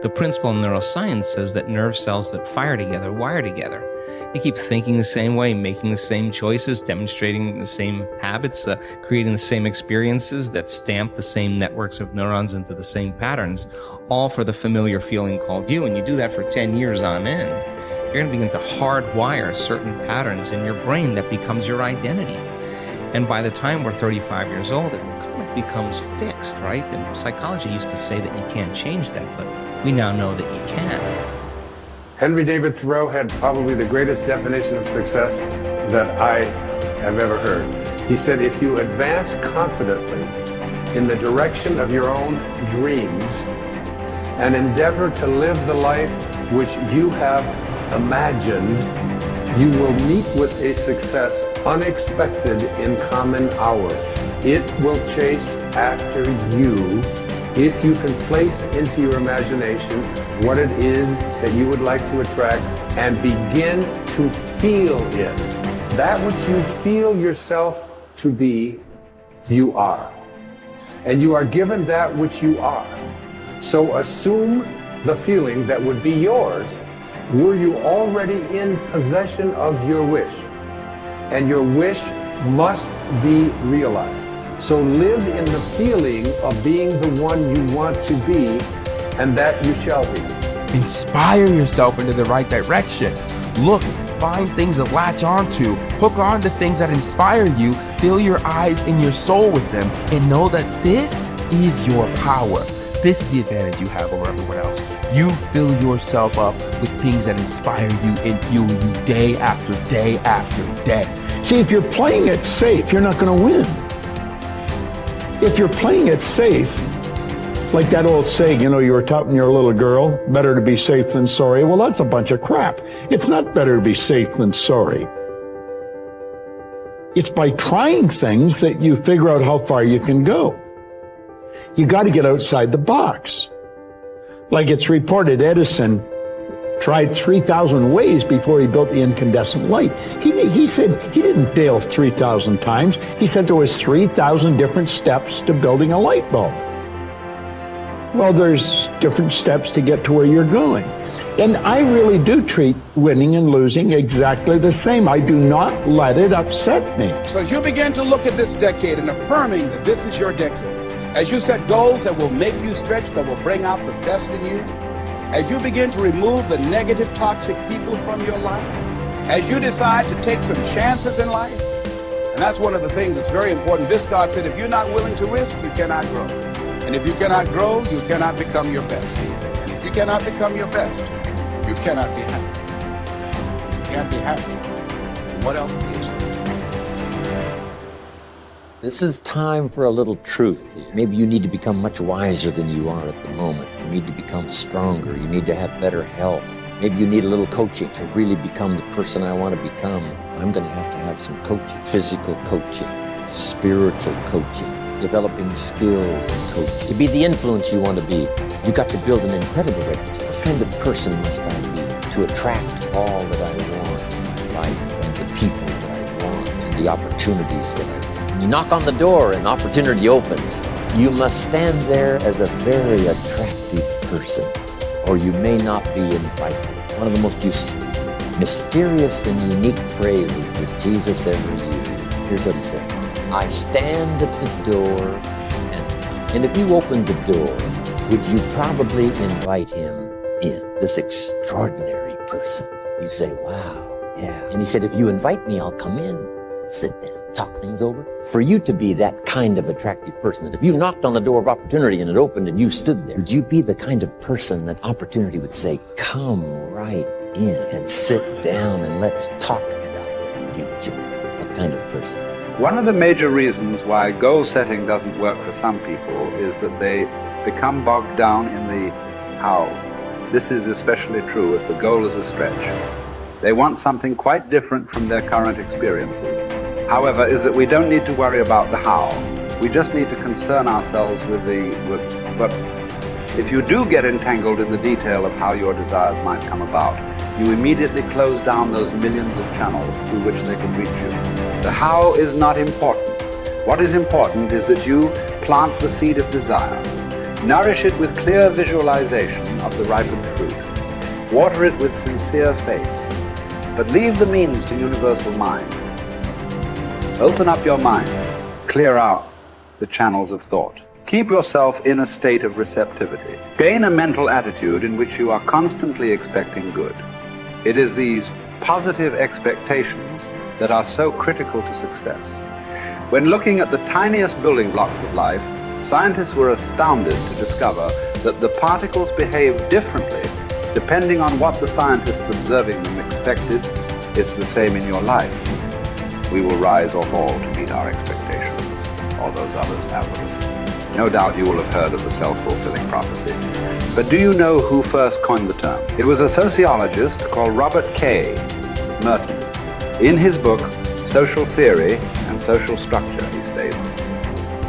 The principle in neuroscience says that nerve cells that fire together wire together. You keep thinking the same way, making the same choices, demonstrating the same habits, creating the same experiences that stamp the same networks of neurons into the same patterns, all for the familiar feeling called you. And you do that for 10 years on end. You're going to begin to hardwire certain patterns in your brain that becomes your identity. And by the time we're 35 years old, it kind of becomes fixed, right? And psychology used to say that you can't change that, but we now know that you can. Henry David Thoreau had probably the greatest definition of success that I have ever heard. He said, if you advance confidently in the direction of your own dreams and endeavor to live the life which you have imagined, you will meet with a success unexpected in common hours. It will chase after you if you can place into your imagination what it is that you would like to attract and begin to feel it. That which you feel yourself to be, you are. And you are given that which you are. So assume the feeling that would be yours were you already in possession of your wish. And your wish must be realized. So live in the feeling of being the one you want to be, and that you shall be. Inspire yourself into the right direction. Look, find things to latch onto, hook on to things that inspire you, fill your eyes and your soul with them, and know that this is your power. This is the advantage you have over everyone else. You fill yourself up with things that inspire you and fuel you day after day after day. See, if you're playing it safe, you're not going to win. If you're playing it safe, like that old saying, you were taught when you were a little girl, better to be safe than sorry. Well, that's a bunch of crap. It's not better to be safe than sorry. It's by trying things that you figure out how far you can go. You got to get outside the box. Like it's reported, Edison tried 3,000 ways before he built the incandescent light. He said he didn't fail 3,000 times. He said there was 3,000 different steps to building a light bulb. Well, there's different steps to get to where you're going. And I really do treat winning and losing exactly the same. I do not let it upset me. So as you begin to look at this decade and affirming that this is your decade, as you set goals that will make you stretch, that will bring out the best in you, as you begin to remove the negative, toxic people from your life, as you decide to take some chances in life, and that's one of the things that's very important. Viscard said, if you're not willing to risk, you cannot grow. And if you cannot grow, you cannot become your best. And if you cannot become your best, you cannot be happy. You can't be happy. And what else is there? This is time for a little truth here. Maybe you need to become much wiser than you are at the moment. You need to become stronger. You need to have better health. Maybe you need a little coaching to really become the person I want to become. I'm going to have some coaching. Physical coaching, spiritual coaching, developing skills coaching. To be the influence you want to be, you got to build an incredible reputation. What kind of person must I be to attract all that I want? Life and the people that I want and the opportunities that I want. You knock on the door and opportunity opens. You must stand there as a very attractive person, or you may not be invited. One of the most mysterious and unique phrases that Jesus ever used. Here's what he said. I stand at the door and if you opened the door, would you probably invite him in? This extraordinary person. You say, wow, yeah. And he said, if you invite me, I'll come in, sit down, talk things over. For you to be that kind of attractive person, that if you knocked on the door of opportunity and it opened and you stood there, would you be the kind of person that opportunity would say, come right in and sit down and let's talk about the future? What kind of person? One of the major reasons why goal setting doesn't work for some people is that they become bogged down in the how. This is especially true if the goal is a stretch. They want something quite different from their current experiences. However, is that we don't need to worry about the how. We just need to concern ourselves with but if you do get entangled in the detail of how your desires might come about, you immediately close down those millions of channels through which they can reach you. The how is not important. What is important is that you plant the seed of desire. Nourish it with clear visualization of the ripened fruit. Water it with sincere faith. But leave the means to universal mind. Open up your mind. Clear out the channels of thought. Keep yourself in a state of receptivity. Gain a mental attitude in which you are constantly expecting good. It is these positive expectations that are so critical to success. When looking at the tiniest building blocks of life, scientists were astounded to discover that the particles behave differently depending on what the scientists observing them expected. It's the same in your life. We will rise or fall to meet our expectations, or those others after us. No doubt you will have heard of the self-fulfilling prophecy. But do you know who first coined the term? It was a sociologist called Robert K. Merton. In his book, Social Theory and Social Structure, he states,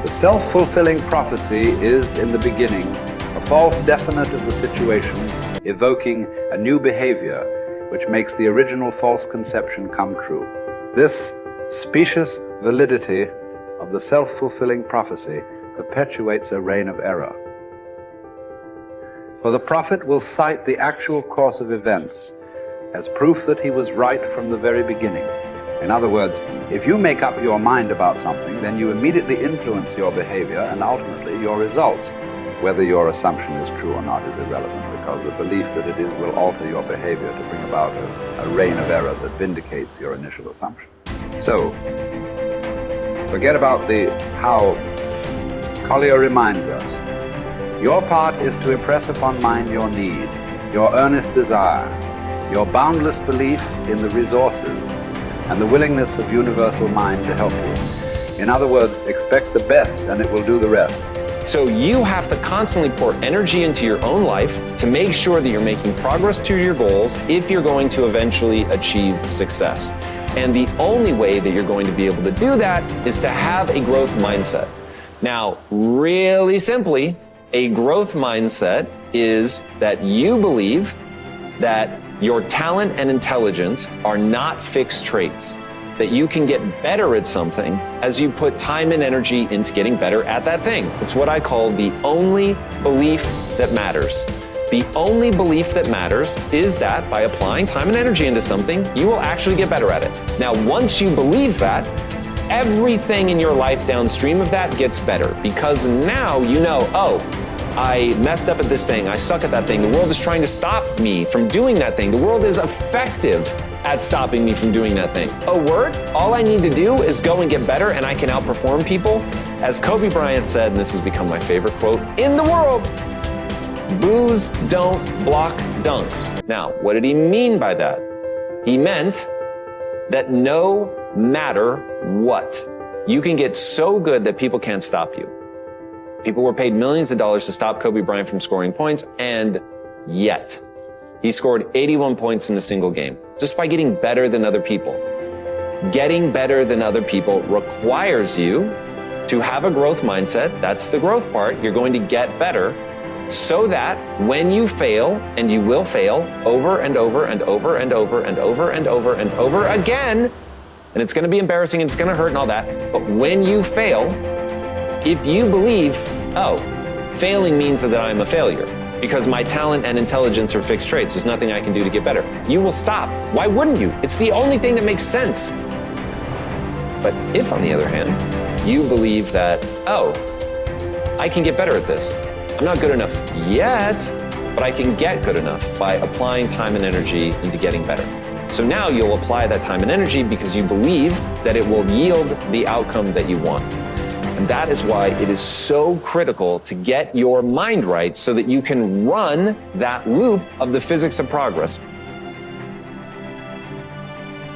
"The self-fulfilling prophecy is, in the beginning, a false definite of the situations, evoking a new behavior which makes the original false conception come true. This specious validity of the self-fulfilling prophecy perpetuates a reign of error. For the prophet will cite the actual course of events as proof that he was right from the very beginning. In other words, if you make up your mind about something, then you immediately influence your behavior and ultimately your results. Whether your assumption is true or not is irrelevant, because the belief that it is will alter your behavior to bring about a reign of error that vindicates your initial assumption. So, forget about the how. Collier reminds us, your part is to impress upon mind your need, your earnest desire, your boundless belief in the resources, and the willingness of universal mind to help you. In other words, expect the best and it will do the rest. So you have to constantly pour energy into your own life to make sure that you're making progress to your goals if you're going to eventually achieve success. And the only way that you're going to be able to do that is to have a growth mindset. Now, really simply, a growth mindset is that you believe that your talent and intelligence are not fixed traits, that you can get better at something as you put time and energy into getting better at that thing. It's what I call the only belief that matters. The only belief that matters is that by applying time and energy into something, you will actually get better at it. Now, once you believe that, everything in your life downstream of that gets better, because now you know, oh, I messed up at this thing, I suck at that thing, the world is trying to stop me from doing that thing, the world is effective at stopping me from doing that thing. Oh, word? All I need to do is go and get better and I can outperform people. As Kobe Bryant said, and this has become my favorite quote in the world, boos don't block dunks. Now, what did he mean by that? He meant that no matter what, you can get so good that people can't stop you. People were paid millions of dollars to stop Kobe Bryant from scoring points, and yet he scored 81 points in a single game just by getting better than other people. Getting better than other people requires you to have a growth mindset. That's the growth part. You're going to get better so that when you fail, and you will fail over and over and over and over and over and over and over again, and it's going to be embarrassing and it's going to hurt and all that, but when you fail, if you believe, oh, failing means that I'm a failure because my talent and intelligence are fixed traits, there's nothing I can do to get better, you will stop. Why wouldn't you? It's the only thing that makes sense. But if, on the other hand, you believe that, oh, I can get better at this. I'm not good enough yet, but I can get good enough by applying time and energy into getting better. So now you'll apply that time and energy because you believe that it will yield the outcome that you want. And that is why it is so critical to get your mind right so that you can run that loop of the physics of progress.